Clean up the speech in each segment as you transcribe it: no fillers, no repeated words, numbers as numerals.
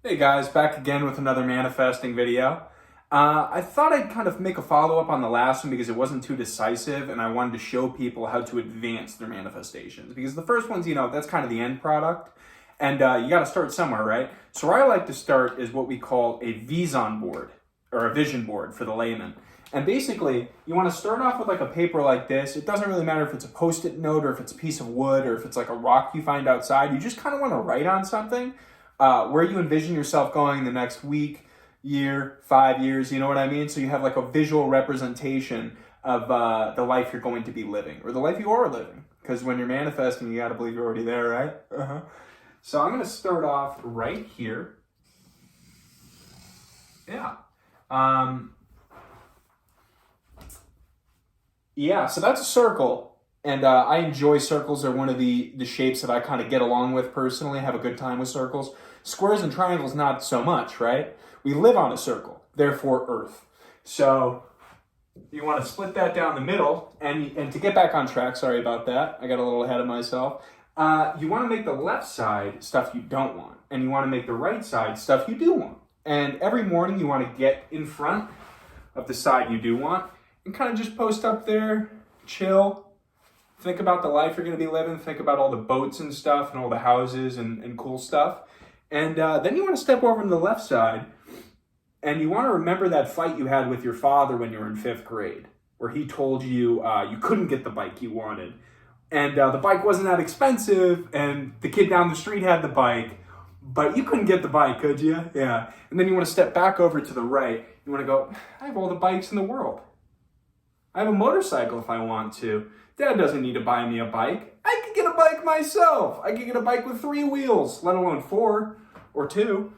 Hey guys, back again with another manifesting video. I thought I'd kind of make a follow-up on the last one because it wasn't too decisive and I wanted to show people how to advance their manifestations. Because the first one's, that's kind of the end product and you got to start somewhere, right? So where I like to start is what we call a vision board or a vision board for the layman. And basically, you want to start off with like a paper like this. It doesn't really matter if it's a Post-it note or if it's a piece of wood or if it's like a rock you find outside. You just kind of want to write on something where you envision yourself going in the next week, year, 5 years, you know what I mean? So you have like a visual representation of the life you're going to be living or the life you are living. Because when you're manifesting, you got to believe you're already there, right? So I'm going to start off right here. Yeah. Yeah, so that's a circle. And I enjoy circles. They're one of the shapes that I kind of get along with personally. I have a good time with circles. Squares and triangles, not so much, right? We live on a circle, therefore Earth. So you want to split that down the middle. And to get back on track, sorry about that. I got a little ahead of myself. You want to make the left side stuff you don't want. And you want to make the right side stuff you do want. And every morning you want to get in front of the side you do want and kind of just post up there, chill. Think about the life you're going to be living. Think about all the boats and stuff and all the houses and cool stuff. And then you want to step over to the left side and you want to remember that fight you had with your father when you were in 5th grade where he told you you couldn't get the bike you wanted. And the bike wasn't that expensive and the kid down the street had the bike, but you couldn't get the bike, could you? Yeah. And then you want to step back over to the right. You want to go, I have all the bikes in the world. I have a motorcycle if I want to. Dad doesn't need to buy me a bike. I could get a bike myself. I could get a bike with 3 wheels, let alone 4 or 2.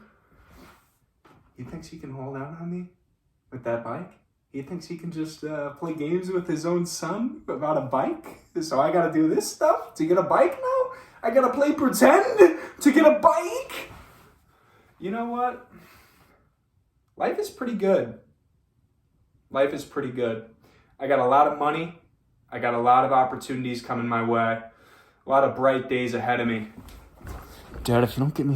He thinks he can hold out on me with that bike? He thinks he can just play games with his own son about a bike? So I gotta do this stuff to get a bike now? I gotta play pretend to get a bike? You know what? Life is pretty good. Life is pretty good. I got a lot of money. I got a lot of opportunities coming my way. A lot of bright days ahead of me. Dad, if you don't get me